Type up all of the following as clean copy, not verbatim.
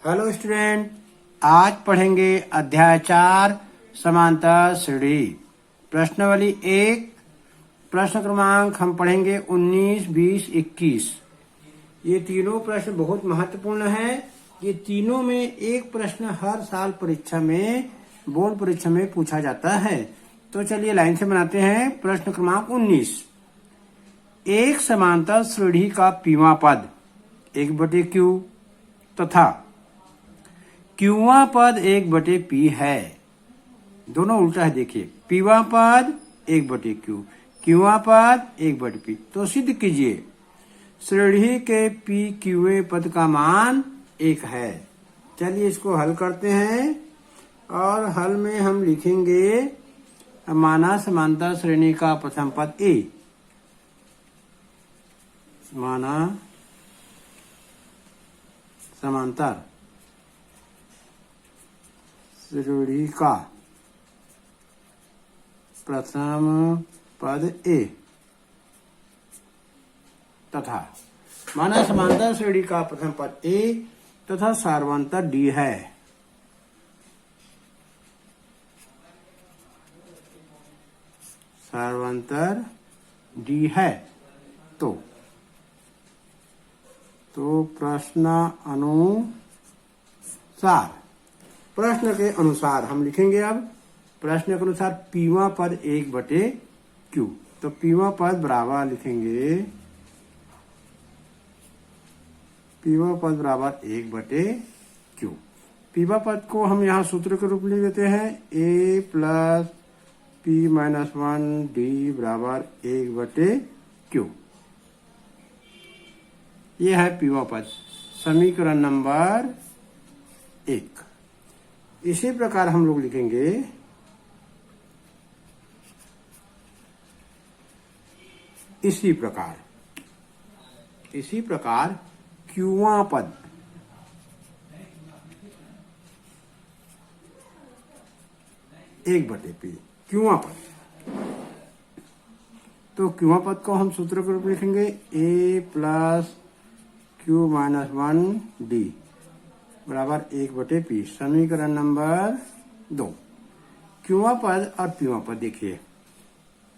Hello student, आज पढ़ेंगे अध्याय 4 समांतर श्रेणी। प्रश्नावली 1 प्रश्न क्रमांक हम पढ़ेंगे 19, 20, 21। ये तीनों प्रश्न बहुत महत्वपूर्ण है। ये तीनों में एक प्रश्न हर साल परीक्षा में, बोर्ड परीक्षा में पूछा जाता है। तो चलिए लाइन से बनाते हैं। प्रश्न क्रमांक 19, एक समांतर श्रेणी का पीवां पद 1/q तथा क्यूवां पद 1/p है। दोनों उल्टा है, देखिए, पीवां पद 1/q, क्यूवां पद 1/p। तो सिद्ध कीजिए श्रेणी के p क्यूए पद का मान 1 है। चलिए इसको हल करते हैं और हल में हम लिखेंगे माना समांतर श्रेणी का प्रथम पद a, माना समांतर श्रेणी का प्रथम पद a तथा माना समांतर श्रेणी का प्रथम पद a तथा सार्वंतर d है। सार्वंतर d है। तो प्रश्न के अनुसार हम लिखेंगे। अब प्रश्न के अनुसार पीवां पद 1/q। तो पीवां पद बराबर लिखेंगे, पीवां पद बराबर 1/q। पीवां पद को हम यहाँ सूत्र के रूप में लिख देते हैं a + p - 1 d बराबर 1/q। ये है पीवां पद, समीकरण नंबर 1। इसी प्रकार हम लोग लिखेंगे इसी प्रकार क्यूवां पद 1/p, क्यूवां पद। तो क्यूवां पद को हम सूत्र के रूप में लिखेंगे a + q - 1 d बराबर 1/p। समीकरण नंबर 2। क्यूवां पद और पीवां पद देखिए,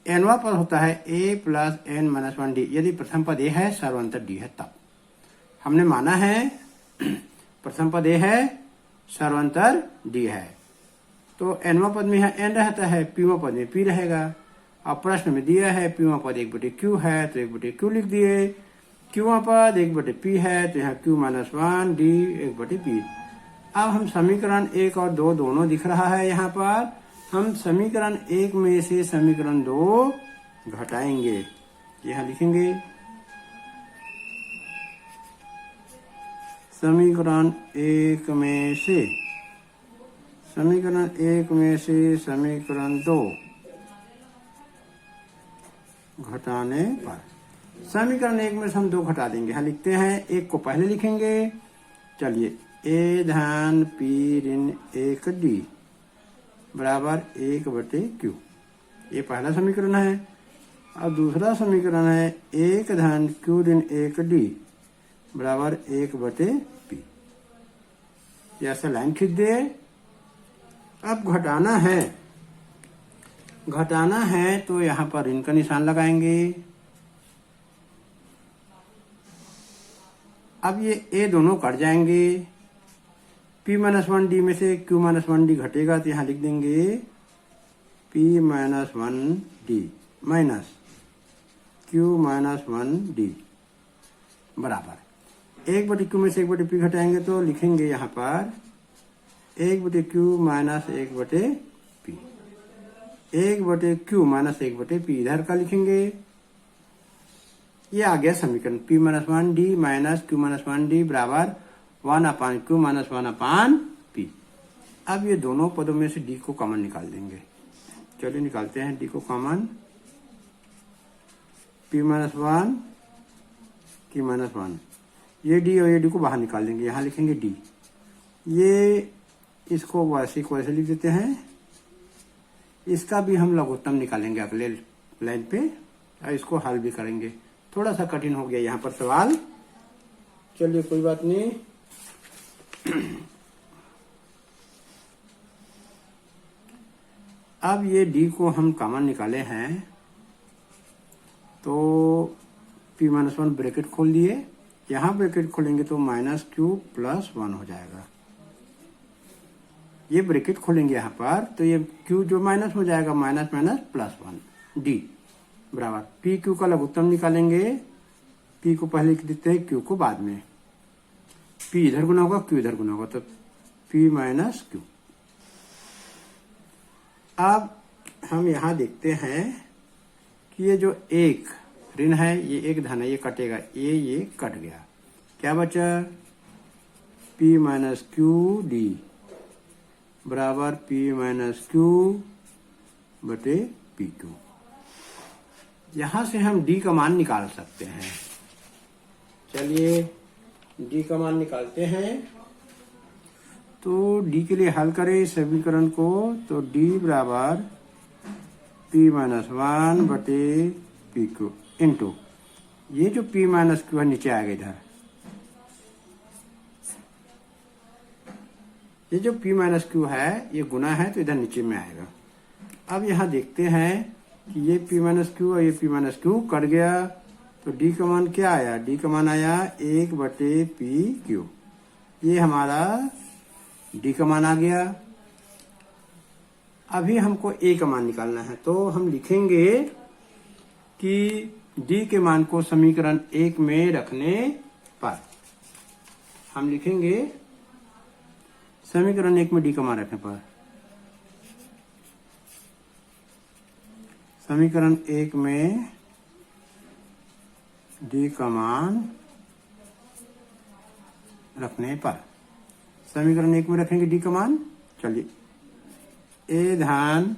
एनवां पद होता है a + n - 1 d। यदि प्रथम पद a है, सार्वंतर d है, तब हमने माना है प्रथम पद a है, सार्वंतर d है। तो एनवां पद में n रहता है, पीवां पद में p रहेगा। अब प्रश्न में दिया है पीवां पद 1/q है, तो 1/q लिख दिए। क्यूवां पद 1/p है, तो यहाँ q - 1 d 1/p। अब हम समीकरण 1 और 2 दोनों दिख रहा है यहाँ पर। हम समीकरण 1 में से समीकरण 2 घटाएंगे। यहाँ लिखेंगे समीकरण 1 में से समीकरण 2 घटाने पर, समीकरण 1 में से हम 2 घटा देंगे। यहाँ लिखते हैं, 1 को पहले लिखेंगे। चलिए a - p - 1 d बराबर 1/q। ये पहला समीकरण है। और दूसरा समीकरण है 1 - q - 1 d बराबर 1/p। ऐसा लाइन खींच दे। अब घटाना है तो यहाँ पर ऋण का निशान लगाएंगे। अब ये a दोनों कट जाएंगे। p - 1 d में से q - 1 d घटेगा, तो यहाँ लिख देंगे p - 1 d minus q - 1 d बराबर 1/q में से 1/p घटाएंगे, तो लिखेंगे यहाँ पर 1/q - 1/p। 1/q - 1/p इधर का लिखेंगे। ये आ गया समीकरण p - 1 d minus q - 1 d बराबर 1/q - 1/p। अब ये दोनों पदों में से d को कॉमन निकाल देंगे। चलिए निकालते हैं d को कॉमन। p - 1 q - 1, ये d और ये d को बाहर निकाल देंगे। यहाँ लिखेंगे d। ये इसको वैसे को वैसे लिख देते हैं। इसका भी हम लघुत्तम निकालेंगे अगले लाइन पे, और इसको हल भी करेंगे। थोड़ा सा कठिन हो गया यहाँ पर सवाल, चलिए कोई बात नहीं। अब ये डी को हम कॉमन निकाले हैं तो p-1 ब्रैकेट खोल दिए, यहां ब्रैकेट खोलेंगे तो -q + 1 हो जाएगा। ये ब्रैकेट खोलेंगे यहाँ पर तो ये q जो माइनस हो जाएगा, माइनस माइनस +1 d बराबर p q का लघुत्तम निकालेंगे। p को पहले लिख देते हैं, q को बाद में। p इधर गुना होगा, q इधर गुना होगा, तो p - q। अब हम यहाँ देखते हैं कि ये जो एक ऋण है ये एक धन है, ये कटेगा, ये कट गया। क्या बचा? p - q d बराबर p - q बटे pq। यहां से हम d का मान निकाल सकते हैं। चलिए d का मान निकालते हैं। तो d के लिए हल करें समीकरण को, तो d बराबर p - 1 बटे pq इंटू ये जो p - q है नीचे आएगा इधर, ये जो p - q है ये गुना है तो इधर नीचे में आएगा। अब यहाँ देखते हैं कि ये p - q और ये p - q कट गया, तो d का मान क्या आया? d का मान आया 1 बटे pq। ये हमारा d का मान आ गया। अभी हमको a का मान निकालना है, तो हम लिखेंगे कि d के मान को समीकरण 1 में रखने पर हम लिखेंगे, समीकरण 1 में d का मान रखने पर, समीकरण 1 में d का मान रखने पर, समीकरण 1 में रखेंगे d का मान। चलिए a धन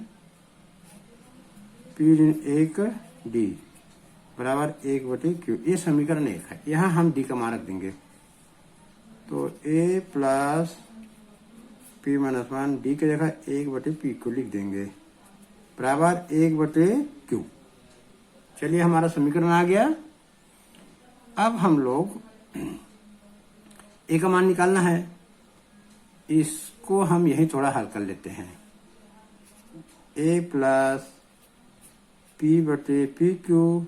p ऋण 1 d बराबर 1 बटे q, ये समीकरण 1 है। यहाँ हम d का मान रख देंगे, तो a प्लस p - 1 d की जगह 1 बटे p को लिख देंगे बराबर 1 बटे q। चलिए हमारा समीकरण आ गया। अब हम लोग a का मान निकालना है, इसको हम यही थोड़ा हल कर लेते हैं। a प्लस p बटे पी क्यू,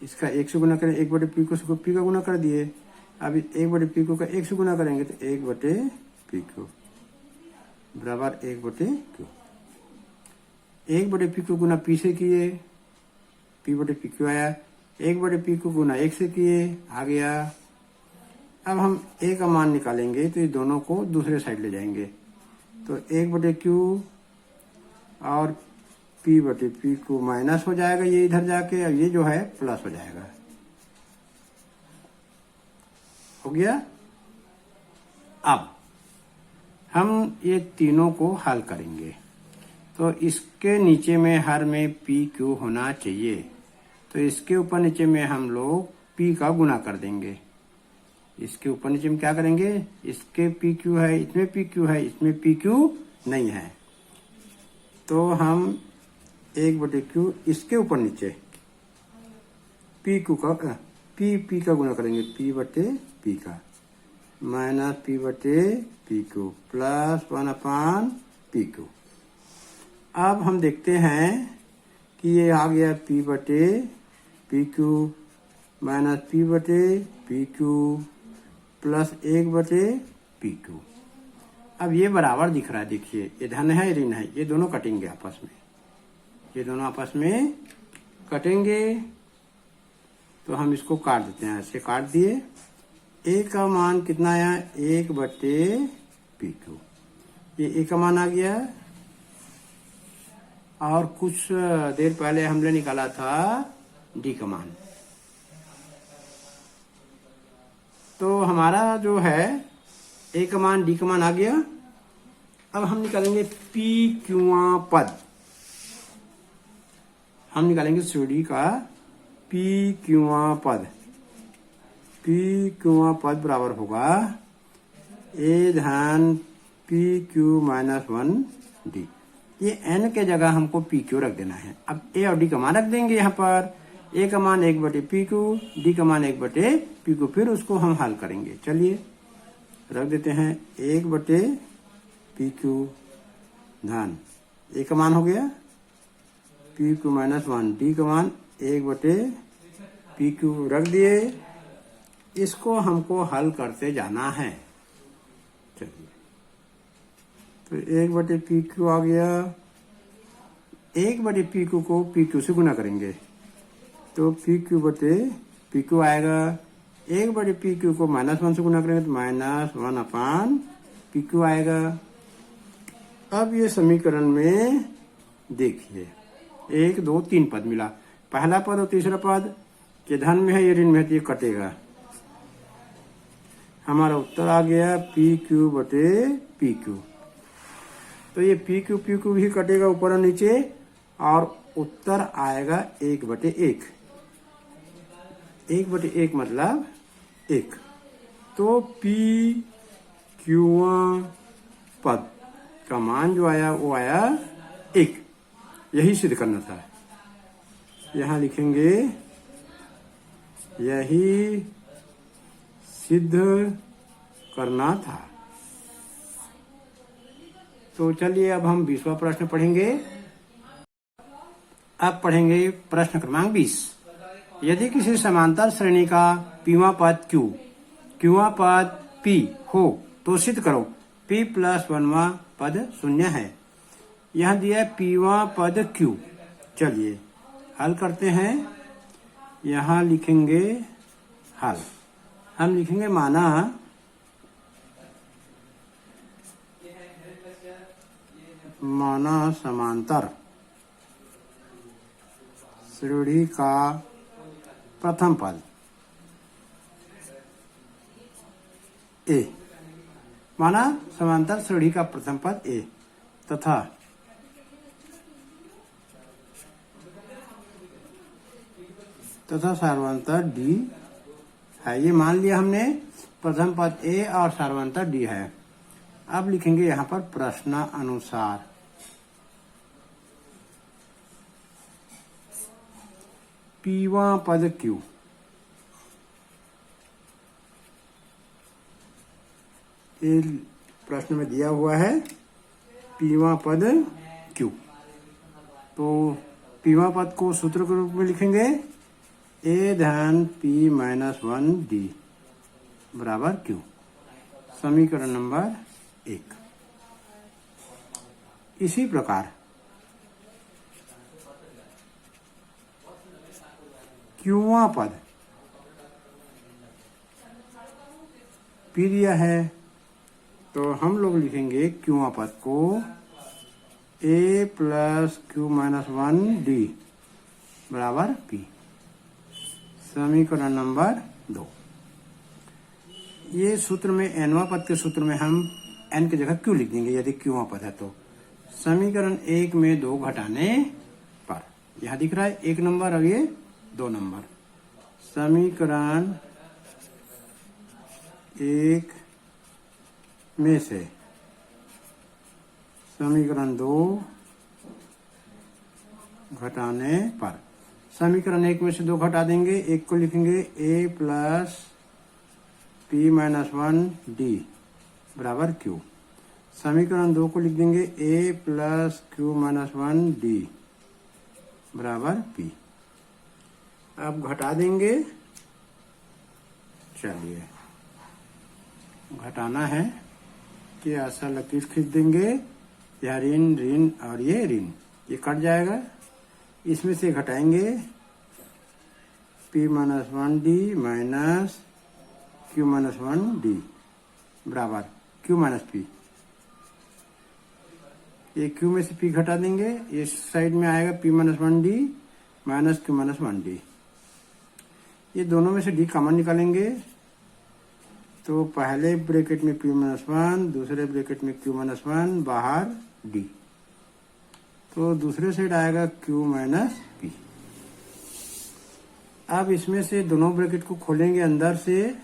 इसका 1 से गुना करें, 1 बटे पी को p का गुना कर दिए। अब 1 बटे पी को का 1 से गुना करेंगे तो 1 बटे पी क्यू बराबर 1 बटे क्यू। 1 बटे पी क्यू गुना p से किए, p बटे पी क्यू आया। 1 बटे पी क्यू गुना 1 से किए, आ गया। अब हम a का मान निकालेंगे तो ये दोनों को दूसरे साइड ले जाएंगे, तो 1 बटे क्यू और p बटे पी क्यू माइनस हो जाएगा ये इधर जाके, और ये जो है प्लस हो जाएगा। हो गया। अब हम ये तीनों को हल करेंगे, तो इसके नीचे में हर में पी क्यू होना चाहिए, तो इसके ऊपर नीचे में हम लोग p का गुना कर देंगे। इसके ऊपर नीचे में क्या करेंगे, इसके पी क्यू है, इसमें पी क्यू है, इसमें पी क्यू नहीं है, तो हम 1 बटे क्यू इसके ऊपर नीचे पी क्यू का पी का गुना करेंगे, पी बटे पी का माइनस पी बटे पी क्यू प्लस 1 अपान पी क्यू। अब हम देखते हैं कि ये आ गया पी बटे पी क्यू माइनस पी बटे पी क्यू प्लस 1 बटे पी क्यू। अब ये बराबर दिख रहा है, देखिए ये धन है ऋण है, ये दोनों कटेंगे आपस में, ये दोनों आपस में कटेंगे, तो हम इसको काट देते हैं। ऐसे काट दिए। a का मान कितना आया? 1 बटे पी क्यू, ये a का मान आ गया। और कुछ देर पहले हमने निकाला था d का मान, तो हमारा जो है a का मान d का मान आ गया। अब हम निकालेंगे p क्यूआ पद, हम निकालेंगे सीढ़ी का p क्यूआ पद। p क्यूआ पद बराबर होगा a धन p क्यू माइनस 1 d। ये n के जगह हमको p क्यू रख देना है। अब a और d का मान रख देंगे यहाँ पर, a का मान 1 बटे पी क्यू, d का मान 1 बटे पी क्यू, फिर उसको हम हल करेंगे। चलिए रख देते हैं 1/PQ धन ए का मान हो गया PQ माइनस 1, डी का मान 1/PQ रख दिए। इसको हमको हल करते जाना है। चलिए, तो 1/PQ आ गया। 1/PQ को PQ से गुना करेंगे तो PQ आएगा। 1/PQ को -1 से गुना करेंगे तो -1/PQ आएगा। अब ये समीकरण में देखिए 1, 2, 3 पद मिला। पहला पद और तीसरा पद के धन में है, ये ऋण में है, तो ये कटेगा। हमारा उत्तर आ गया PQ/PQ। तो ये PQ भी कटेगा ऊपर और नीचे, और उत्तर आएगा 1/1। 1/1 मतलब 1। तो PQ पद का मान जो आया वो आया 1। यही सिद्ध करना था। यहां लिखेंगे यही सिद्ध करना था। तो चलिए अब हम 20वां प्रश्न पढ़ेंगे। अब पढ़ेंगे प्रश्न क्रमांक 20। यदि किसी समांतर श्रेणी का पीवा पद क्यूवा पद P हो तो सिद्ध करो P+1वां पद शून्य है। यह दिया है पीवा पद Q। चलिए हल करते हैं। यहां लिखेंगे हल। हम लिखेंगे माना समांतर श्रेणी का प्रथम पद ए। माना समांतर श्रेणी का प्रथम पद ए तथा सार्वंतर डी है। ये मान लिया हमने, प्रथम पद ए और सार्वंतर डी है। अब लिखेंगे यहां पर प्रश्नानुसार पीवा पद क्यू। ये प्रश्न में दिया हुआ है पीवा पद क्यू। तो पीवा पद को सूत्र के रूप में लिखेंगे A धन P-1D बराबर Q। समीकरण नंबर 1। इसी प्रकार क्यूवा पद P दिया है, तो हम लोग लिखेंगे क्यूवा पद को A+Q-1D बराबर P। समीकरण नंबर 2। ये सूत्र में nवां पद के सूत्र में हम n की जगह q लिख देंगे यदि क्यूवां पद है तो। समीकरण 1 में 2 घटाने पर यहां दिख रहा है 1 नंबर और ये 2 नंबर। समीकरण 1 में से समीकरण 2 घटाने पर, समीकरण 1 में से 2 घटा देंगे, 1 को लिखेंगे A+P-1D बराबर Q। समीकरण 2 को लिख देंगे A+Q-1D बराबर P। अब घटा देंगे। चलिए घटाना है कि ऐसा लकीर खींच देंगे, यह ऋण ऋण और ये ऋण, ये कट जाएगा। इसमें से घटाएंगे P-1D माइनस Q-1D बराबर Q-P। ये Q में से P घटा देंगे, इस साइड में आएगा P-1D माइनस Q-1D। ये दोनों में से D कॉमन निकालेंगे, तो पहले ब्रैकेट में P-1, दूसरे ब्रैकेट में Q-1, बाहर D। तो दूसरे साइड आएगा Q-P। अब इसमें से दोनों ब्रैकेट को खोलेंगे, अंदर से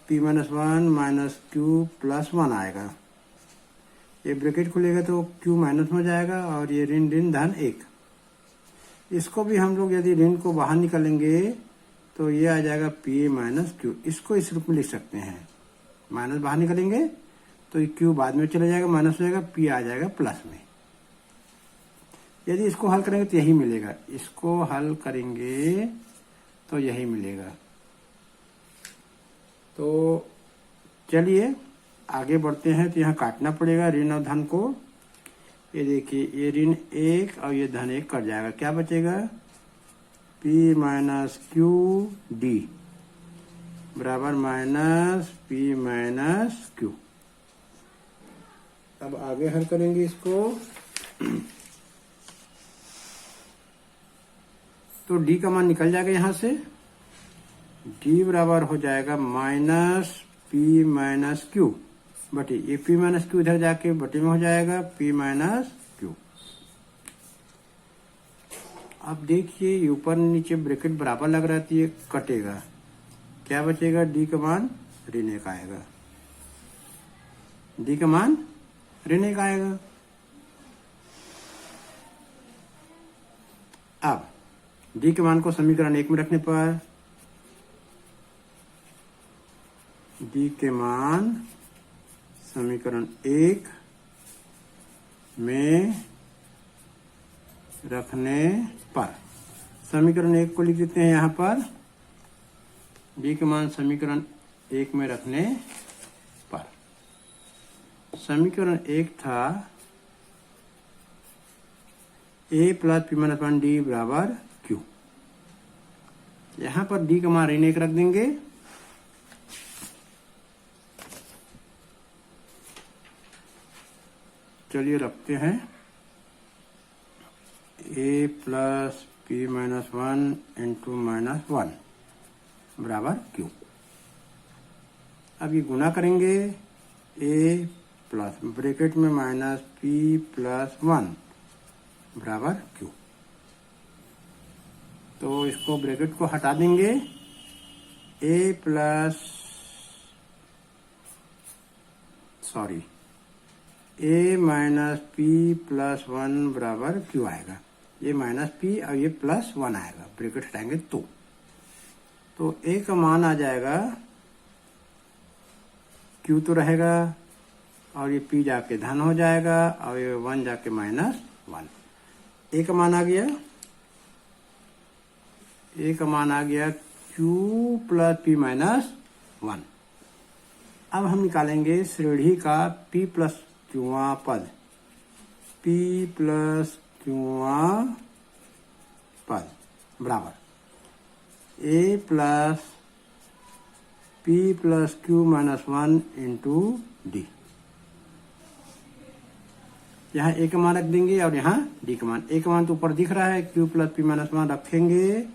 P-1 माइनस Q+1 आएगा। ये ब्रैकेट खुलेगा तो Q माइनस में जाएगा और ये ऋण ऋण धन 1। इसको भी हम लोग यदि ऋण को बाहर निकालेंगे तो ये आ जाएगा P- Q। इसको इस रूप में लिख सकते हैं माइनस बाहर निकलेंगे तो ये क्यू बाद में चला जाएगा, माइनस हो जाएगा, पी आ जाएगा प्लस में। यदि इसको हल करेंगे तो यही मिलेगा, इसको हल करेंगे तो यही मिलेगा। तो चलिए आगे बढ़ते हैं। तो यहाँ काटना पड़ेगा ऋण और धन को। ये देखिए, ये ऋण 1 और ये धन 1 कट जाएगा, क्या बचेगा? P माइनस क्यू डी बराबर माइनस P माइनस क्यू। अब आगे हल करेंगे इसको। तो D का मान निकल जाएगा यहाँ से, D बराबर हो जाएगा माइनस P माइनस क्यू बटे, ये P माइनस क्यू इधर जाके बटे में हो जाएगा P माइनस क्यू। अब देखिए ऊपर नीचे ब्रैकेट बराबर लग रहा है तो ये कटेगा, क्या बचेगा? D का मान ऋण 1 आएगा, D का मान ऋण 1 आएगा। अब D के मान को समीकरण 1 में रखने पर D के मान समीकरण 1 में रखने पर, समीकरण 1 को लिख देते हैं यहाँ पर, D के मान समीकरण 1 में रखने पर। समीकरण 1 था A plus P minus 1 D बराबर Q। यहाँ पर D का मान ऋण 1 रख देंगे, चलिए रखते हैं A plus P minus 1 into minus 1 बराबर Q। अब ये गुना करेंगे, A प्लस ब्रैकेट में माइनस P प्लस 1 बराबर Q। तो इसको ब्रैकेट को हटा देंगे, A plus A minus P plus 1 बराबर Q आएगा। ये माइनस P और ये प्लस 1 आएगा, ब्रैकेट हटाएंगे तो A का मान आ जाएगा, Q तो रहेगा और ये P जाके धन हो जाएगा और ये 1 जाके माइनस 1। A का मान आ गया, A का मान आ गया Q प्लस P माइनस 1। अब हम निकालेंगे श्रेणी का P प्लस क्यूआ पद, P प्लस क्यूआ पद बराबर A plus P plus Q minus 1 into D। यहाँ A का मान रख देंगे और यहाँ D का मान। A का मान तो ऊपर दिख रहा है, Q प्लस P माइनस 1 रखेंगे,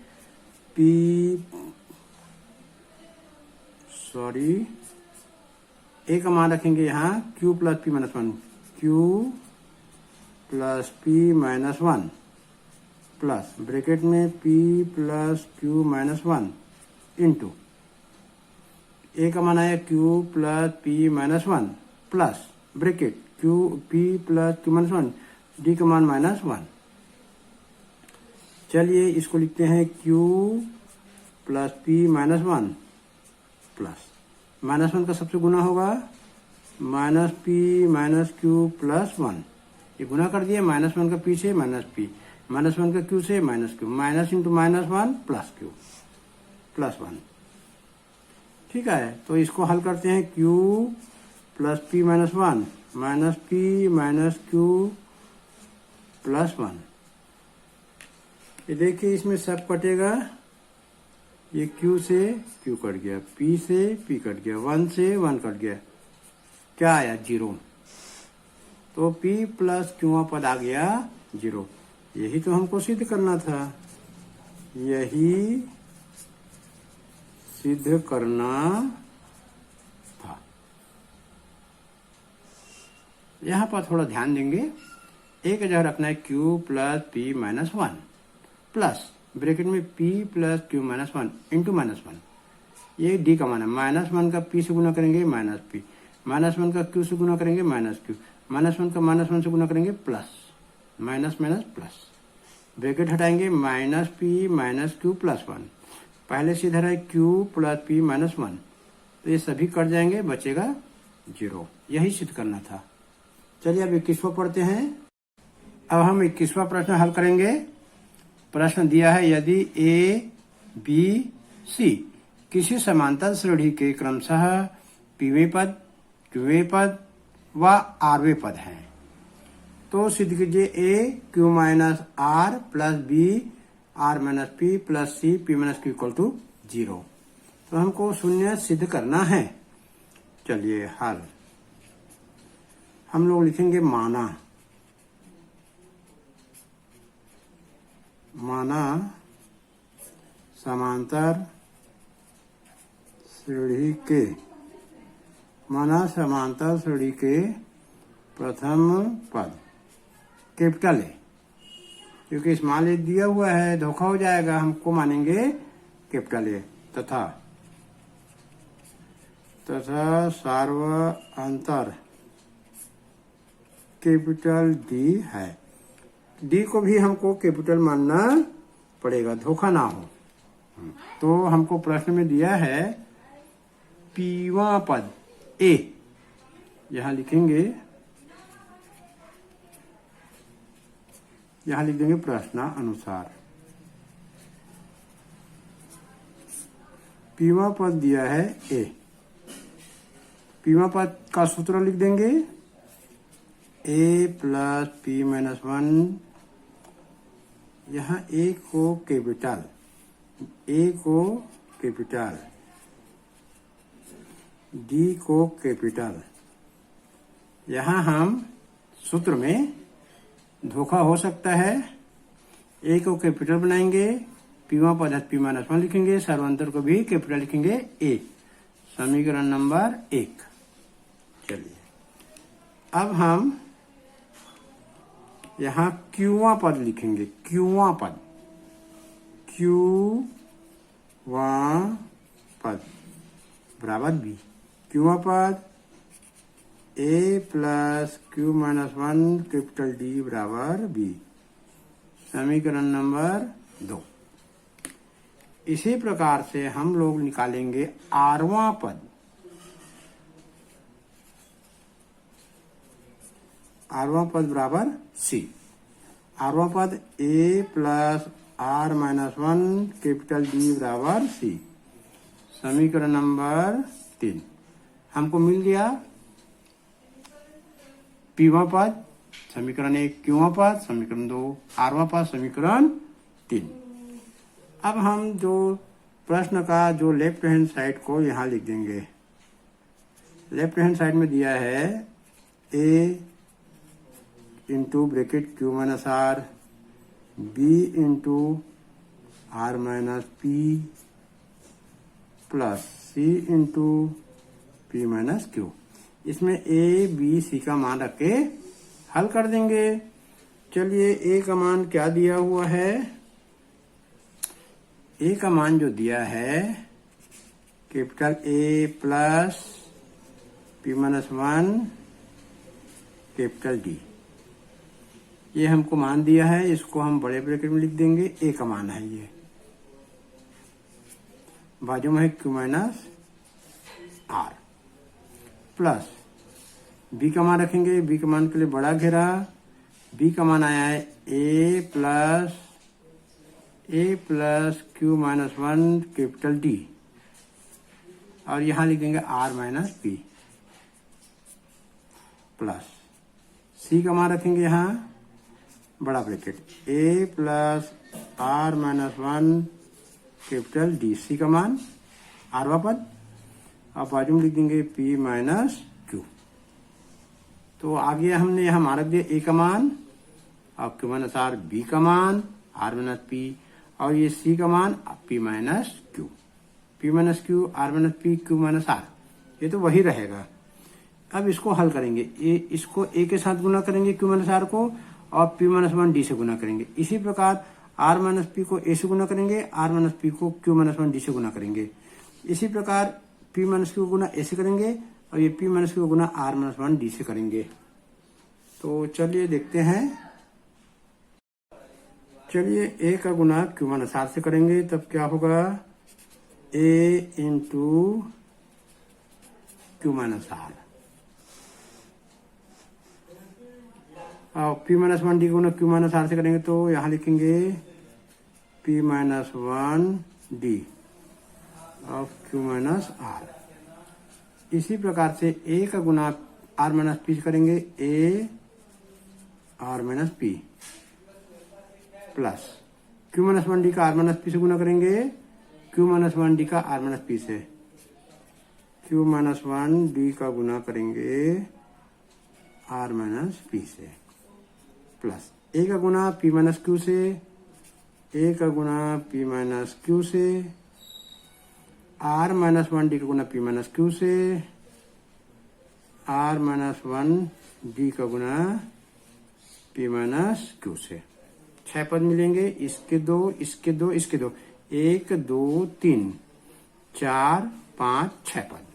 A का मान रखेंगे यहाँ Q plus P minus 1, Q plus P minus 1 plus bracket में P plus Q minus 1 into A का मान आया Q plus P minus 1 plus bracket Q P plus Q minus 1, D का मान माइनस 1। चलिए इसको लिखते हैं Q plus P minus 1 plus minus 1 का सबसे गुना होगा minus P minus Q plus 1। ये गुना कर दिया, माइनस 1 का P से माइनस P, माइनस 1 का Q से minus Q, minus into minus 1 plus Q plus 1। ठीक है, तो इसको हल करते हैं, Q plus P minus 1 minus P minus Q plus 1। ये देखिए इसमें सब कटेगा, ये Q से Q कट गया, P से P कट गया, 1 से 1 कट गया, क्या आया? 0। तो P प्लस क्यूआ पद आ गया 0। यही तो हमको सिद्ध करना था, यही सिद्ध करना था। यहाँ पर थोड़ा ध्यान देंगे, एक जगह रखना है Q plus P minus 1 plus bracket में P plus Q minus 1 into minus 1। ये D का मान है, माइनस 1 का P से गुना करेंगे माइनस P, माइनस 1 का Q से गुना करेंगे माइनस Q, माइनस 1 का माइनस 1 से गुना करेंगे plus, minus minus plus, bracket हटाएंगे minus P minus Q plus 1। पहले से इधर है Q प्लस P माइनस 1 तो ये सभी कट जाएंगे, बचेगा 0। यही सिद्ध करना था। चलिए अब 21वां पढ़ते हैं। अब हम 21वां प्रश्न हल करेंगे। प्रश्न दिया है, यदि ए बी सी किसी समांतर श्रेणी के क्रमशः पीवें पद, क्यूवें पद व आरवें पद हैं, तो सिद्ध कीजिए A Q minus R plus B R minus P plus C P minus Q equal to 0। तो हमको शून्य सिद्ध करना है। चलिए हल हम लोग लिखेंगे माना समांतर श्रेणी के प्रथम पद कैपिटल ए, क्योंकि स्मॉल ए दिया हुआ है धोखा हो जाएगा, हमको मानेंगे कैपिटल ए, तथा सार्वअंतर कैपिटल डी है। डी को भी हमको कैपिटल मानना पड़ेगा, धोखा ना हो। तो हमको प्रश्न में दिया है पीवा पद ए, यहां लिखेंगे, यहां लिख देंगे प्रश्नानुसार। पीवा पद दिया है ए, पीवा पद का सूत्र लिख देंगे ए प्लस पी माइनस 1। यहाँ ए को कैपिटल डी को कैपिटल। यहाँ हम सूत्र में धोखा हो सकता है, ए को कैपिटल बनाएंगे, पीवा पद पी माइनस 1 लिखेंगे, सर्वांतर को भी कैपिटल लिखेंगे ए। समीकरण नंबर 1। चलिए अब हम यहाँ क्यूवा पद लिखेंगे, क्यूवा पद बराबर बी। क्यूवा पद A plus Q minus 1 capital D बराबर बी। समीकरण नंबर 2। इसी प्रकार से हम लोग निकालेंगे आरवां पद। आरवां पद बराबर सी। आरवां पद A plus R minus 1 capital D बराबर सी। समीकरण नंबर 3 हमको मिल गया। पीवा पद समीकरण 1, क्यूवा पद समीकरण 2, आरवां पद समीकरण 3। अब हम जो प्रश्न का जो लेफ्ट हैंड साइड को यहां लिख देंगे। लेफ्ट हैंड साइड में दिया है A into bracket Q minus R, B into R minus P plus C into P minus Q. इसमें ए बी सी का मान रख के हल कर देंगे। चलिए ए का मान क्या दिया हुआ है? ए का मान जो दिया है capital A plus P minus 1 capital D, ये हमको मान दिया है। इसको हम बड़े ब्रैकेट में लिख देंगे, ए का मान है ये। बाजू में है Q minus R plus B का मान रखेंगे। बी का मान के लिए बड़ा घेरा, बी का मान आया है A plus Q minus 1 capital D, और यहां लिख देंगे R minus P plus C का मान रखेंगे यहां बड़ा bracket A plus R minus 1 capital D, C का मान आरवा पद, अब बाजू में लिख देंगे पी माइनस क्यू। तो आगे हमने यहां मार्क दिया ए का मान, अब क्यू माइनस आर, बी का मान आर माइनस पी, और ये सी का मान P minus Q. P minus Q, R minus P, Q minus R, ये तो वही रहेगा। अब इसको हल करेंगे, इसको ए के साथ गुना करेंगे क्यू माइनस आर को, और पी माइनस 1 डी से गुना करेंगे। इसी प्रकार आर माइनस पी को ए से गुना करेंगे, आर माइनस पी को क्यू माइनस 1 डी से गुना करेंगे। इसी प्रकार पी माइनस क्यू गुना ए से करेंगे, और ये पी माइनस क्यू गुना आर माइनस 1 डी से करेंगे। तो चलिए देखते हैं। चलिए ए का गुना क्यू माइनस आर से करेंगे, तब क्या होगा? ए इंटू क्यू माइनस आर। और पी माइनस वन डी को गुना क्यू माइनस आर से करेंगे तो यहां लिखेंगे P minus one D of Q minus R. इसी प्रकार से ए का गुना आर माइनस पी से करेंगे A R minus P plus Q minus one D का आर माइनस पी से गुना करेंगे क्यू माइनस वन डी का आर माइनस पी से। क्यू माइनस वन डी का गुना करेंगे आर माइनस पी से प्लस ए का गुना पी माइनस क्यू से, ए का गुना पी माइनस क्यू से, आर माइनस वन डी का गुना पी माइनस क्यू से, आर माइनस वन डी का गुना पी माइनस क्यू से। 6 पद मिलेंगे, इसके दो, इसके दो, इसके दो, 1 2 3 4 5 6 पद।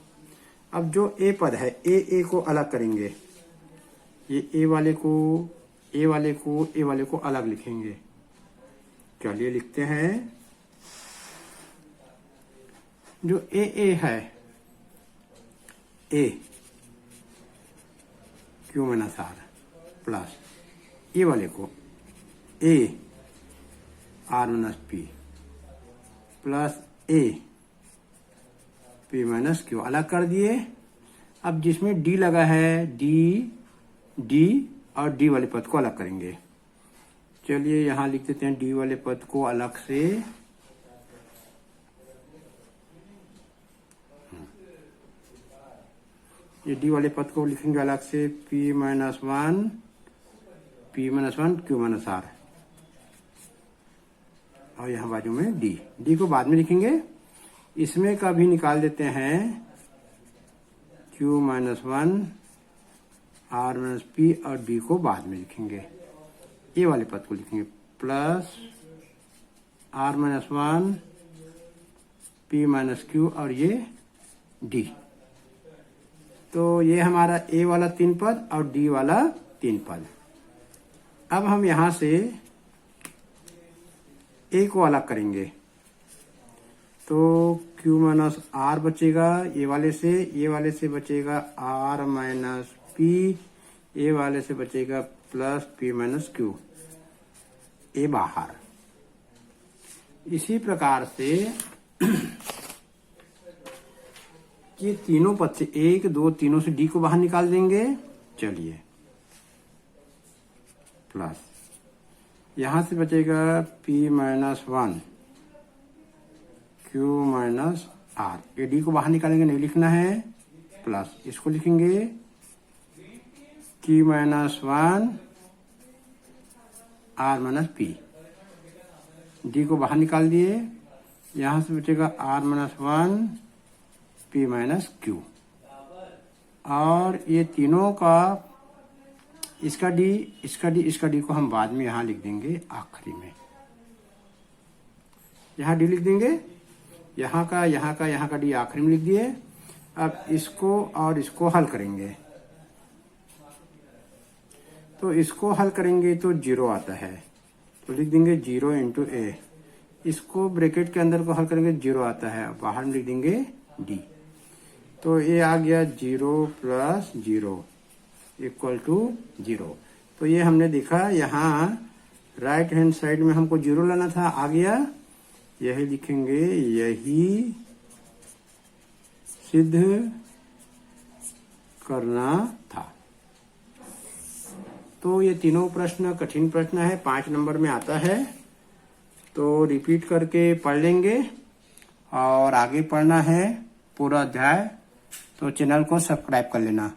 अब जो ए पद है ए को अलग करेंगे, ये ए वाले को ए वाले को अलग लिखेंगे। चलिए लिखते हैं। जो ए है, ए क्यू माइनस आर प्लस ए वाले को A R minus P plus A P minus Q अलग कर दिए। अब जिसमें डी लगा है डी और डी वाले पद को अलग करेंगे। चलिए यहां लिख देते हैं डी वाले पद को अलग से। ये डी वाले पद को लिखेंगे अलग से P minus one Q minus R और यहां बाजू में डी को बाद में लिखेंगे। इसमें का भी निकाल देते हैं Q minus one R minus P और डी को बाद में लिखेंगे। ए वाले पद को लिखेंगे plus R minus one P minus Q और ये डी। तो ये हमारा ए वाला 3 पद और डी वाला 3 पद। अब हम यहां से ए को अलग करेंगे तो क्यू माइनस आर बचेगा ये वाले से बचेगा आर माइनस पी, ए वाले से बचेगा प्लस पी माइनस क्यू, ए बाहर। इसी प्रकार से ये तीनों पद से 1 2 तीनों से डी को बाहर निकाल देंगे। चलिए प्लस यहां से बचेगा P minus one Q minus R, ये डी को बाहर निकालेंगे, नहीं लिखना है, प्लस इसको लिखेंगे Q minus one R minus P. D को बाहर निकाल दिए, यहां से बचेगा R minus one P minus Q. और ये तीनों का इसका डी को हम बाद में यहां लिख देंगे आखिरी में। यहां डी लिख देंगे, यहाँ का डी आखिरी में लिख दिए। अब इसको और इसको हल करेंगे तो इसको हल करेंगे तो 0 आता है तो लिख देंगे 0 इंटू ए। इसको ब्रैकेट के अंदर को हल करेंगे 0 आता है, बाहर में लिख देंगे डी। तो ये आ गया 0 प्लस 0 इक्वल टू 0। तो ये हमने देखा यहाँ राइट हैंड साइड में हमको 0 लाना था, आ गया। यही लिखेंगे, यही सिद्ध करना था। तो ये तीनों प्रश्न कठिन प्रश्न है, 5 नंबर में आता है। तो रिपीट करके पढ़ लेंगे और आगे पढ़ना है पूरा अध्याय। तो चैनल को सब्सक्राइब कर लेना।